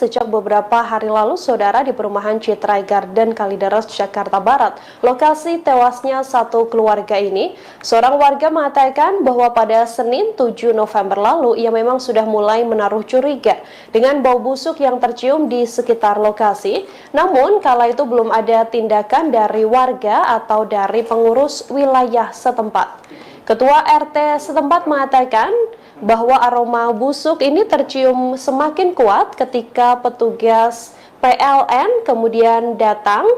sejak beberapa hari lalu, saudara, di perumahan Citra Garden Kalideres, Jakarta Barat. Lokasi tewasnya satu keluarga ini, seorang warga mengatakan bahwa pada Senin 7 November lalu, ia memang sudah mulai menaruh curiga dengan bau busuk yang tercium di sekitar lokasi. Namun, kala itu belum ada tindakan dari warga atau dari pengurus wilayah setempat. Ketua RT setempat mengatakan bahwa aroma busuk ini tercium semakin kuat ketika petugas PLN kemudian datang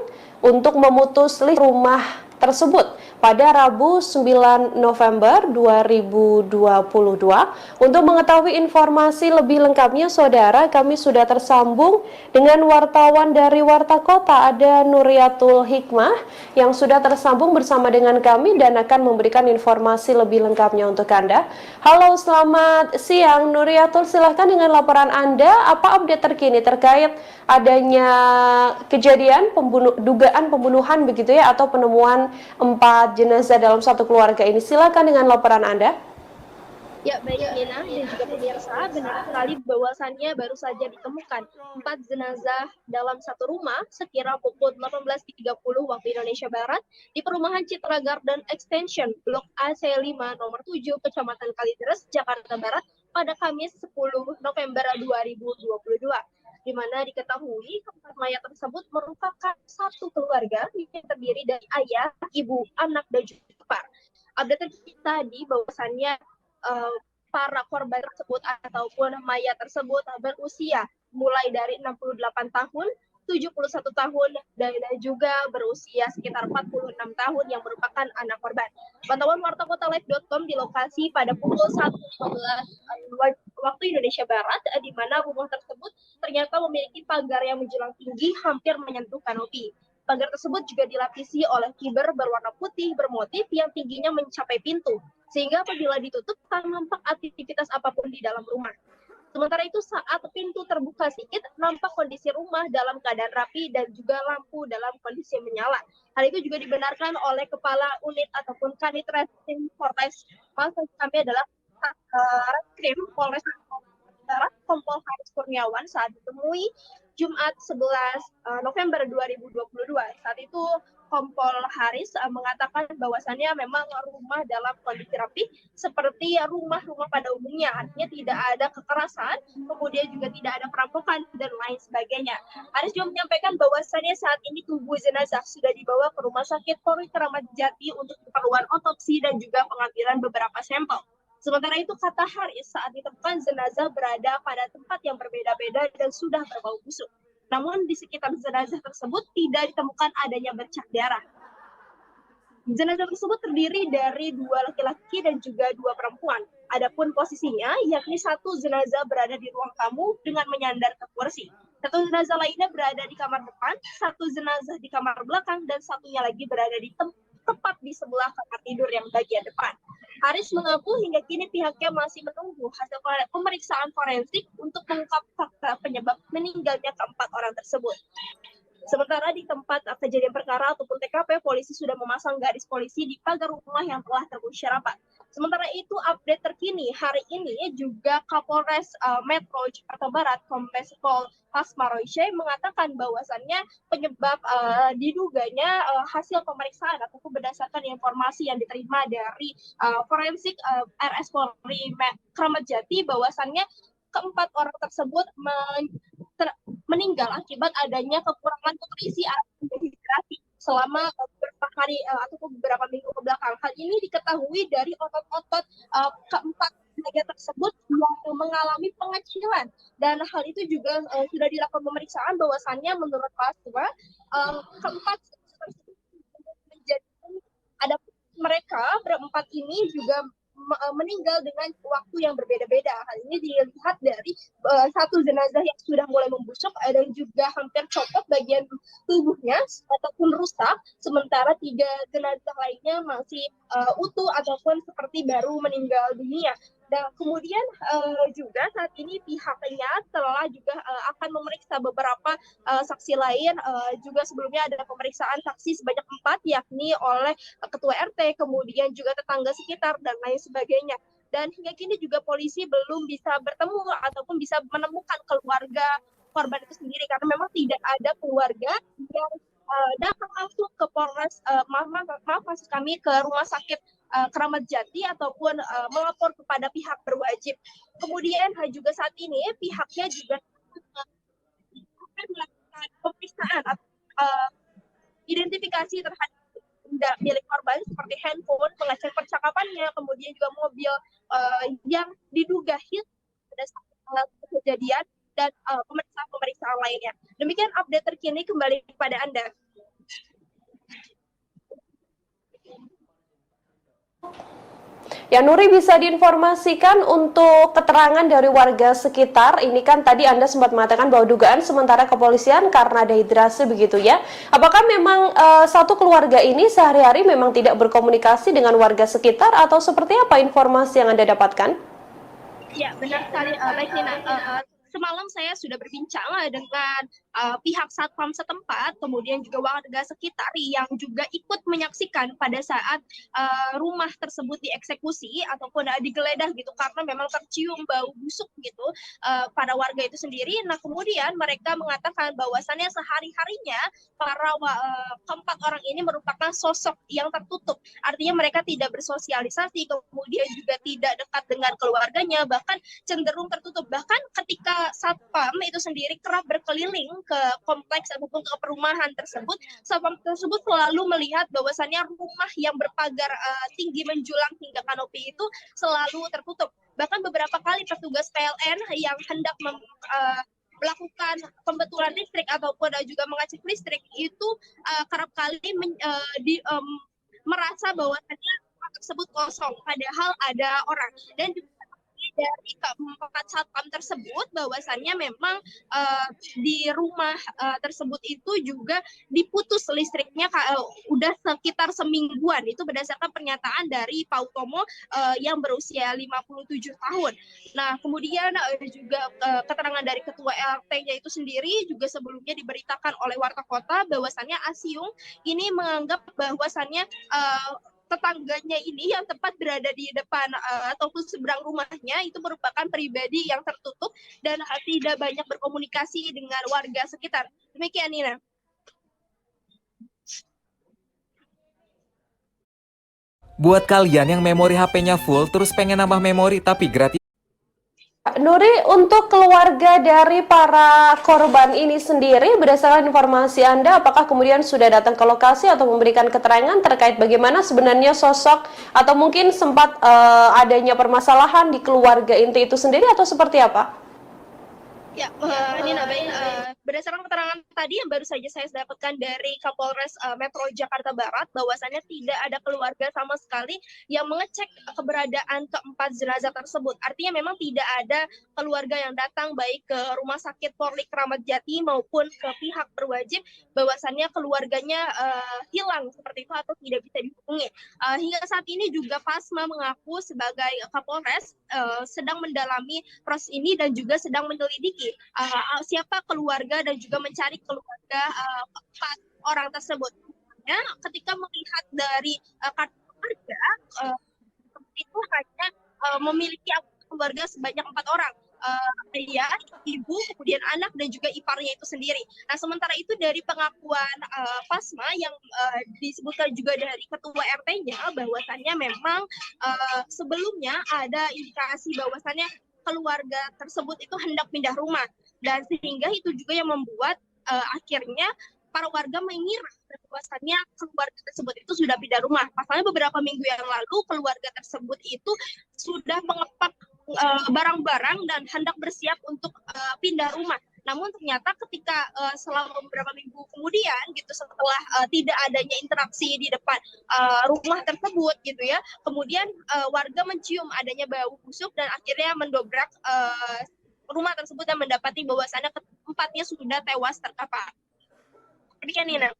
untuk memutus listrik rumah tersebut pada Rabu 9 November 2022. Untuk mengetahui informasi lebih lengkapnya, saudara, kami sudah tersambung dengan wartawan dari Warta Kota, ada Nuriatul Hikmah yang sudah tersambung bersama dengan kami dan akan memberikan informasi lebih lengkapnya untuk Anda. Halo, selamat siang Nuriatul, silahkan dengan laporan Anda, apa update terkini terkait adanya kejadian dugaan pembunuhan begitu ya, atau penemuan 4 jenazah dalam satu keluarga ini. Silakan dengan laporan Anda. Ya, baik Nina dan juga pemirsa, benar sekali bahwasannya baru saja ditemukan 4 jenazah dalam satu rumah sekira pukul 18.30 waktu Indonesia Barat di perumahan Citra Garden Extension Blok AC5 nomor 7 Kecamatan Kalideres, Jakarta Barat pada Kamis 10 November 2022. Di mana diketahui keempat mayat tersebut merupakan satu keluarga yang terdiri dari ayah, ibu, anak, dan juga ipar. Update tadi bahwasannya para korban tersebut ataupun mayat tersebut berusia mulai dari 68 tahun, 71 tahun, dan juga berusia sekitar 46 tahun yang merupakan anak korban. Pantauan wartakotalive.com di lokasi pada pukul 1.15 waktu Indonesia Barat, di mana rumah tersebut ternyata memiliki pagar yang menjulang tinggi hampir menyentuh kanopi. Pagar tersebut juga dilapisi oleh kiber berwarna putih bermotif yang tingginya mencapai pintu, sehingga apabila ditutup tak nampak aktivitas apapun di dalam rumah. Sementara itu saat pintu terbuka sedikit, nampak kondisi rumah dalam keadaan rapi dan juga lampu dalam kondisi menyala. Hal itu juga dibenarkan oleh Kepala Unit ataupun Kanit Reskrim Polres. Maksud kami adalah Reskrim Polres Barat, Kompol Haris Kurniawan saat ditemui Jumat 11 November 2022. Saat itu Kompol Haris mengatakan bahwasannya memang rumah dalam kondisi rapi seperti rumah-rumah pada umumnya, artinya tidak ada kekerasan, kemudian juga tidak ada perampokan dan lain sebagainya. Haris juga menyampaikan bahwasannya saat ini tubuh jenazah sudah dibawa ke Rumah Sakit Polri Kramat Jati untuk keperluan otopsi dan juga pengambilan beberapa sampel. Sementara itu, kata Haris, saat ditemukan jenazah berada pada tempat yang berbeda-beda dan sudah berbau busuk. Namun di sekitar jenazah tersebut tidak ditemukan adanya bercak darah. Jenazah tersebut terdiri dari 2 laki-laki dan juga 2 perempuan. Adapun posisinya, yakni satu jenazah berada di ruang tamu dengan menyandar ke kursi. Satu jenazah lainnya berada di kamar depan, satu jenazah di kamar belakang, dan satunya lagi berada di tepat di sebelah kamar tidur yang bagian depan. Haris mengaku hingga kini pihaknya masih menunggu hasil pemeriksaan forensik untuk mengungkap fakta penyebab meninggalnya keempat orang tersebut. Sementara di tempat kejadian perkara ataupun TKP, polisi sudah memasang garis polisi di pagar rumah yang telah terkunci rapat. Sementara itu, update terkini hari ini juga Kapolres Metro Jakarta Barat, Kombes Pol Hasmaroishe mengatakan bahwasannya penyebab diduganya hasil pemeriksaan ataupun berdasarkan informasi yang diterima dari forensik RS Polri Kramat Jati, bahwasannya keempat orang tersebut meninggal akibat adanya kekurangan nutrisi atau dehidrasi selama beberapa hari ataupun beberapa minggu ke belakang. Hal ini diketahui dari otot-otot keempat tenaga tersebut yang mengalami pengecilan, dan hal itu juga sudah dilakukan pemeriksaan bahwasannya menurut Paswa keempat tersebut menjadi ada mereka berempat ini juga meninggal dengan waktu yang berbeda-beda. Hal ini dilihat dari satu jenazah yang sudah mulai membusuk dan juga hampir copot bagian tubuhnya ataupun rusak, sementara 3 jenazah lainnya masih utuh ataupun seperti baru meninggal dunia. Dan kemudian juga saat ini pihaknya telah juga akan memeriksa beberapa saksi lain. Juga sebelumnya ada pemeriksaan saksi sebanyak 4, yakni oleh ketua RT, kemudian juga tetangga sekitar dan lain sebagainya. Dan hingga kini juga polisi belum bisa bertemu ataupun bisa menemukan keluarga korban itu sendiri, karena memang tidak ada keluarga yang datang langsung ke Polres, maksud kami ke Rumah Sakit Keramat Jati ataupun melapor kepada pihak berwajib. Kemudian juga saat ini pihaknya juga akan melakukan pemeriksaan atau identifikasi terhadap benda milik korban seperti handphone, pengecek percakapannya, kemudian juga mobil yang diduga hilang pada saat kejadian, dan pemeriksaan lainnya. Demikian update terkini, kembali kepada Anda. Ya, Nuri, bisa diinformasikan untuk keterangan dari warga sekitar. Ini kan tadi Anda sempat mengatakan bahwa dugaan sementara kepolisian karena dehidrasi begitu ya. Apakah memang satu keluarga ini sehari-hari memang tidak berkomunikasi dengan warga sekitar atau seperti apa informasi yang Anda dapatkan? Ya, benar sekali, baik Nina. Semalam saya sudah berbincang dengan pihak satpam setempat, kemudian juga warga sekitar yang juga ikut menyaksikan pada saat rumah tersebut dieksekusi ataupun digeledah gitu, karena memang tercium bau busuk gitu pada warga itu sendiri. Nah, kemudian mereka mengatakan bahwasannya sehari-harinya para keempat orang ini merupakan sosok yang tertutup. Artinya mereka tidak bersosialisasi, kemudian juga tidak dekat dengan keluarganya, bahkan cenderung tertutup. Bahkan ketika satpam itu sendiri kerap berkeliling ke kompleks ataupun ke perumahan tersebut, satpam tersebut selalu melihat bahwasannya rumah yang berpagar tinggi menjulang hingga kanopi itu selalu tertutup. Bahkan beberapa kali petugas PLN yang hendak melakukan pembetulan listrik ataupun juga mengecek listrik itu kerap kali merasa bahwasannya rumah tersebut kosong, padahal ada orang. Dan juga dari keempat satpam tersebut bahwasannya memang di rumah tersebut itu juga diputus listriknya udah sekitar semingguan. Itu berdasarkan pernyataan dari Pak Utomo yang berusia 57 tahun. Nah, kemudian juga keterangan dari ketua RT-nya itu sendiri juga sebelumnya diberitakan oleh warta kota bahwasannya Asiung ini menganggap bahwasannya tetangganya ini yang tepat berada di depan ataupun seberang rumahnya itu merupakan pribadi yang tertutup dan tidak banyak berkomunikasi dengan warga sekitar. Demikian, Nina. Buat kalian yang memori HP-nya full terus pengen nambah memori tapi gratis. Nuri, untuk keluarga dari para korban ini sendiri, berdasarkan informasi Anda, apakah kemudian sudah datang ke lokasi atau memberikan keterangan terkait bagaimana sebenarnya sosok atau mungkin sempat adanya permasalahan di keluarga inti itu sendiri atau seperti apa? Ya, Nina, baik. Berdasarkan keterangan tadi yang baru saja saya dapatkan dari Kapolres Metro Jakarta Barat, bahwasannya tidak ada keluarga sama sekali yang mengecek keberadaan keempat jenazah tersebut. Artinya memang tidak ada keluarga yang datang baik ke Rumah Sakit Polri Keramat Jati maupun ke pihak berwajib bahwasannya keluarganya hilang seperti itu atau tidak bisa dihubungi. Hingga saat ini juga Pasma mengaku sebagai Kapolres sedang mendalami proses ini dan juga sedang menyelidiki siapa keluarga dan juga mencari keluarga keempat orang tersebut. Ya, ketika melihat dari kartu keluarga itu hanya memiliki keluarga sebanyak 4 orang. Ayah, ibu, kemudian anak dan juga iparnya itu sendiri. Nah, sementara itu dari pengakuan Pasma yang disebutkan juga dari ketua RT-nya bahwasannya memang sebelumnya ada indikasi bahwasannya keluarga tersebut itu hendak pindah rumah, dan sehingga itu juga yang membuat akhirnya para warga mengira bahwasannya keluarga tersebut itu sudah pindah rumah. Pasalnya beberapa minggu yang lalu keluarga tersebut itu sudah mengepak barang-barang dan hendak bersiap untuk pindah rumah. Namun ternyata ketika selama beberapa minggu kemudian gitu, setelah tidak adanya interaksi di depan rumah tersebut gitu ya, kemudian warga mencium adanya bau busuk dan akhirnya mendobrak rumah tersebut dan mendapati bahwasannya keempatnya sudah tewas terkapar. Demikian, Nina.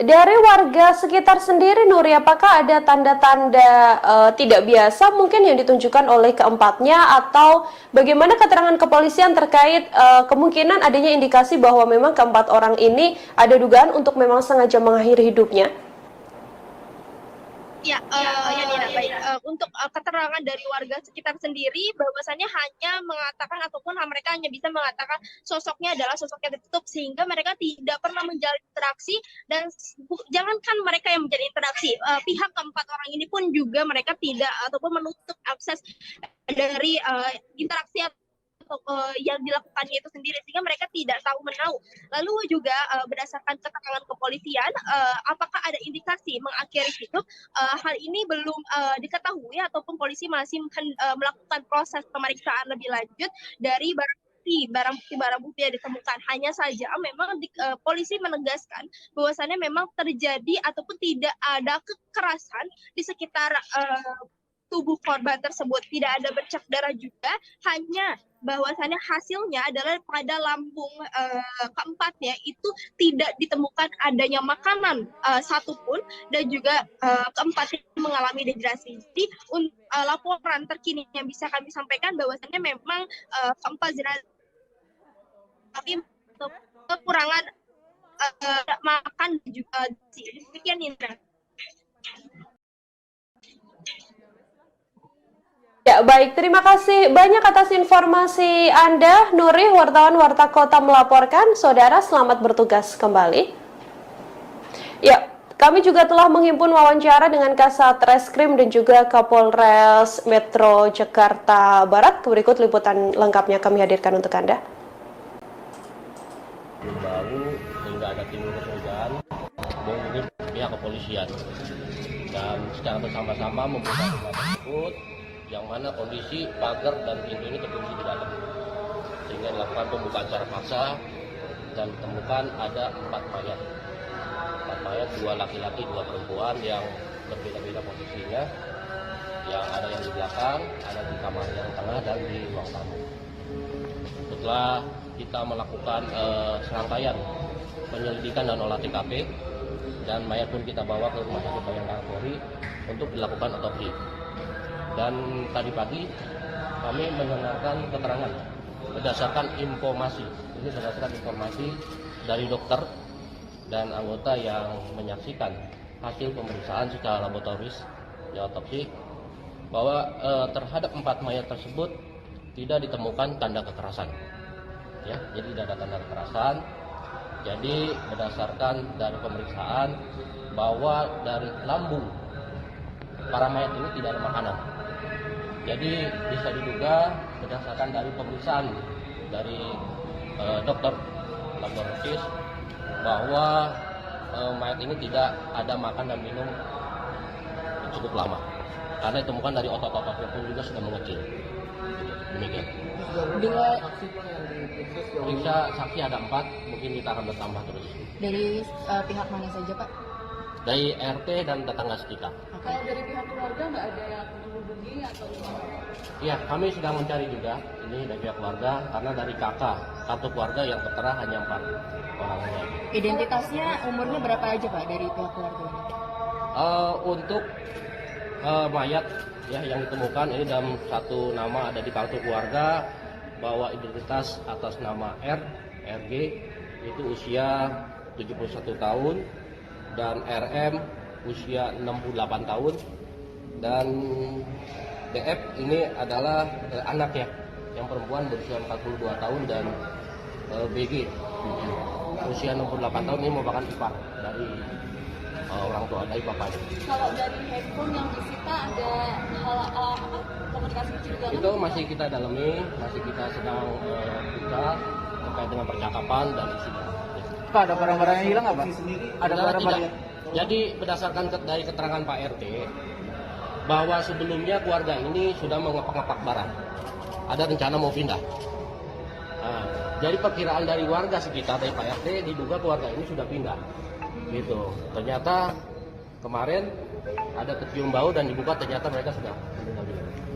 Dari warga sekitar sendiri, Nuri, apakah ada tanda-tanda tidak biasa mungkin yang ditunjukkan oleh keempatnya, atau bagaimana keterangan kepolisian terkait kemungkinan adanya indikasi bahwa memang keempat orang ini ada dugaan untuk memang sengaja mengakhiri hidupnya? Ya Nina, baik. Untuk keterangan dari warga sekitar sendiri, bahwasannya hanya mengatakan ataupun mereka hanya bisa mengatakan sosoknya adalah sosok yang tertutup, sehingga mereka tidak pernah menjalin interaksi, dan jangankan mereka yang menjalin interaksi, pihak keempat orang ini pun juga mereka tidak ataupun menutup akses dari interaksi yang dilakukannya itu sendiri, sehingga mereka tidak tahu menahu. Lalu juga berdasarkan keterangan kepolisian, apakah ada indikasi mengakhiri hidup, hal ini belum diketahui ataupun polisi masih melakukan proses pemeriksaan lebih lanjut dari barang bukti yang ditemukan. Hanya saja memang polisi menegaskan bahwasannya memang terjadi ataupun tidak ada kekerasan di sekitar tubuh korban tersebut, tidak ada bercak darah juga, hanya bahwasannya hasilnya adalah pada lambung keempatnya itu tidak ditemukan adanya makanan satupun, dan juga keempatnya mengalami dehidrasi. Jadi laporan terkini yang bisa kami sampaikan bahwasannya memang keempat jenazah kekurangan makan juga. Demikian Nina. Ya, baik. Terima kasih banyak atas informasi Anda, Nuri, wartawan Warta Kota melaporkan. Saudara, selamat bertugas kembali. Ya, kami juga telah menghimpun wawancara dengan Kasat Reskrim dan juga Kapolres Metro Jakarta Barat. Berikut liputan lengkapnya kami hadirkan untuk Anda. Baru sehingga ada timbul kecurigaan menghubungi pihak kepolisian, dan secara bersama-sama membuka rumah tersebut yang mana kondisi pagar dan pintu ini terkunci di dalam, sehingga dilakukan pembukaan secara paksa dan ditemukan ada 4 mayat, 2 laki-laki 2 perempuan yang berbeda-beda posisinya, yang ada yang di belakang, ada di kamar yang tengah dan di ruang tamu. Setelah kita melakukan serangkaian penyelidikan dan olah TKP, dan mayat pun kita bawa ke Rumah Sakit Bayangkara Polri untuk dilakukan otopsi. Dan tadi pagi kami mendengarkan keterangan berdasarkan informasi dari dokter dan anggota yang menyaksikan hasil pemeriksaan secara laboratoris di otopsi, bahwa terhadap 4 mayat tersebut tidak ditemukan tanda kekerasan. Ya, jadi tidak ada tanda kekerasan. Jadi berdasarkan dari pemeriksaan bahwa dari lambung para mayat ini tidak ada makanan. Jadi bisa diduga berdasarkan dari pemeriksaan dari dokter laboratoris bahwa mayat ini tidak ada makan dan minum cukup lama, karena ditemukan dari otot-ototnya pun juga sudah mengecil. Demikian. Periksa saksi ada 4, mungkin kita akan bertambah terus. Dari pihak mana saja, Pak? Dari RT dan tetangga sekitar. Kalau dari pihak keluarga nggak ada yang menghubungi atau gimana? Iya, kami sedang mencari juga ini dari pihak keluarga, karena dari kakak kartu keluarga yang tertera hanya 4 orang saja. Identitasnya umurnya berapa aja, Pak, dari pihak keluarga ini? Untuk mayat ya yang ditemukan ini dalam satu nama ada di kartu keluarga, bahwa identitas atas nama RG itu usia 71 tahun, dan RM usia 68 tahun, dan DF ini adalah anaknya yang perempuan berusia 42 tahun, dan BG usia 68 tahun, ini merupakan ipar dari orang tua, dari bapaknya. Kalau dari handphone yang disita ada komunikasi mencurigakan? Itu masih kita dalami, masih kita sedang buka terkait dengan percakapan dan isinya. Pak, ada barang-barang yang hilang nggak, Pak? Ada barang-barang. Jadi berdasarkan dari keterangan Pak RT, bahwa sebelumnya keluarga ini sudah mengepak-ngepak barang, ada rencana mau pindah. Nah, jadi perkiraan dari warga sekitar dari Pak RT diduga keluarga ini sudah pindah, gitu. Ternyata kemarin ada kecium bau dan dibuka, ternyata mereka sudah pindah.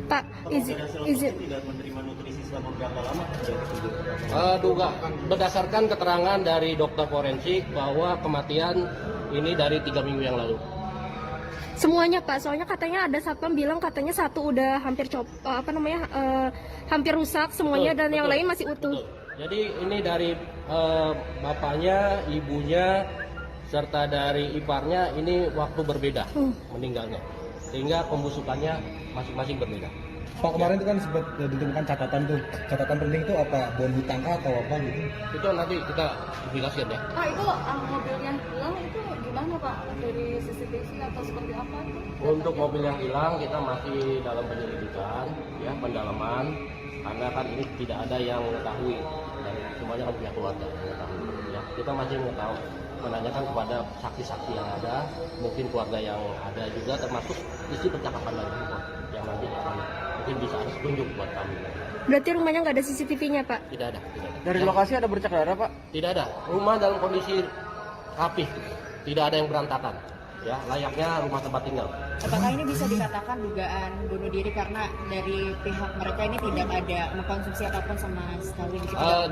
Pak, izin Tidak menerima nutrisi selama berapa lama? Duga berdasarkan keterangan dari dokter forensik bahwa kematian ini dari 3 minggu yang lalu. semuanya Pak, soalnya katanya ada satpam bilang katanya satu udah hampir hampir rusak semuanya, dan yang lain masih utuh. Betul. Jadi ini dari bapaknya, ibunya, serta dari iparnya ini waktu berbeda meninggalnya. sehingga pembusukannya masing-masing berbeda. Pak, kemarin itu kan sempat ditemukan catatan tuh. Catatan penting itu apa? Bon hutang atau apa gitu? Itu nanti kita publikasikan ya. Pak, itu mobil yang hilang itu gimana Pak? Dari CCTV atau seperti apa? Untuk mobil yang hilang kita masih dalam penyelidikan, ya, pendalaman, karena kan ini tidak ada yang mengetahui dan semuanya kan pihak keluarga yang mengetahui. Ya, kita masih menanyakan kepada saksi-saksi yang ada, mungkin keluarga yang ada juga, termasuk isi percakapan lagi yang nanti akan mungkin bisa ada petunjuk buat kami. Berarti rumahnya nggak ada CCTV-nya, Pak? Tidak ada, tidak ada. Dari lokasi ada bercak darah, Pak? Tidak ada. Rumah dalam kondisi rapih, tidak ada yang berantakan. Ya, layaknya rumah tempat tinggal. Apakah ini bisa dikatakan dugaan bunuh diri karena dari pihak mereka ini tidak ada mengkonsumsi apapun sama sekali?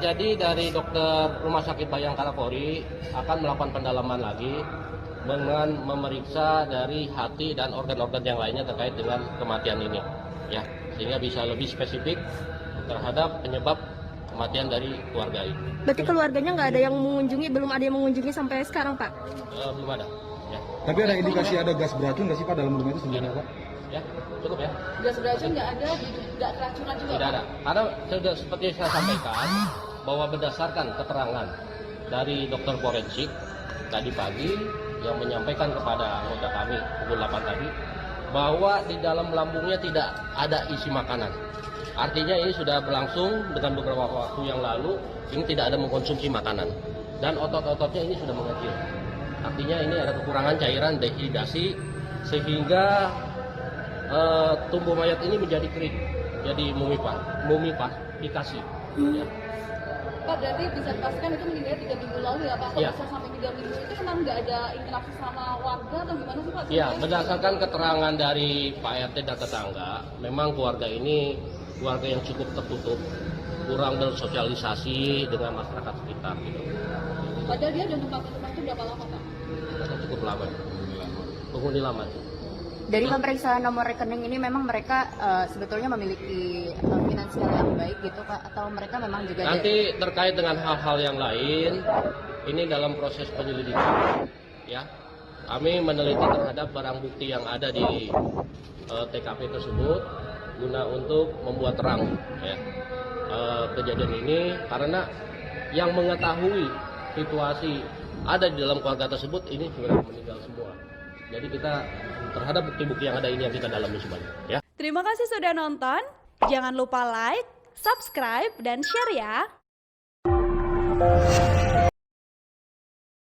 Jadi dari dokter Rumah Sakit Bayangkara Polri akan melakukan pendalaman lagi dengan memeriksa dari hati dan organ-organ yang lainnya terkait dengan kematian ini, ya, sehingga bisa lebih spesifik terhadap penyebab kematian dari keluarga ini. Berarti keluarganya nggak ada yang mengunjungi, belum ada yang mengunjungi sampai sekarang, Pak? Belum ada. Ya. Tapi ada indikasi ada gas beracun nggak sih, Pak, dalam rumah itu sebenarnya, Pak? Ya, cukup ya. Gas beracun nggak ada, nggak keracunan juga. Tidak ada. Karena sudah seperti saya sampaikan bahwa berdasarkan keterangan dari dokter forensik tadi pagi yang menyampaikan kepada anggota kami pukul 8 tadi bahwa di dalam lambungnya tidak ada isi makanan. Artinya ini sudah berlangsung dengan beberapa waktu yang lalu, ini tidak ada mengkonsumsi makanan dan otot-ototnya ini sudah mengecil. Artinya ini ada kekurangan cairan dehidrasi sehingga tubuh mayat ini menjadi kering, jadi mumifikasi. Ya. Pak, berarti bisa dipastikan itu meninggal 3 minggu lalu ya Pak? Kalau Ya. bisa sampai 3 minggu itu memang nggak ada interaksi sama warga atau gimana sih Pak? Ya, berdasarkan keterangan dari Pak RT dan tetangga, memang keluarga ini keluarga yang cukup tertutup, kurang bersosialisasi dengan masyarakat sekitar. Gitu. Padahal dia udah nempatin rumah itu berapa lama Pak? Cukup lama, penghuni lama. Dari pemeriksaan nomor rekening ini memang mereka sebetulnya memiliki finansial yang baik gitu Pak, atau mereka memang juga Nanti terkait dengan hal-hal yang lain, ini dalam proses penyelidikan, ya. Kami meneliti terhadap barang bukti yang ada di TKP tersebut guna untuk membuat terang, ya, kejadian ini, karena yang mengetahui situasi ada di dalam keluarga tersebut ini sudah meninggal semua. Jadi kita terhadap bukti-bukti yang ada ini yang kita dalami semuanya, ya. Terima kasih sudah nonton. Jangan lupa like, subscribe, dan share ya.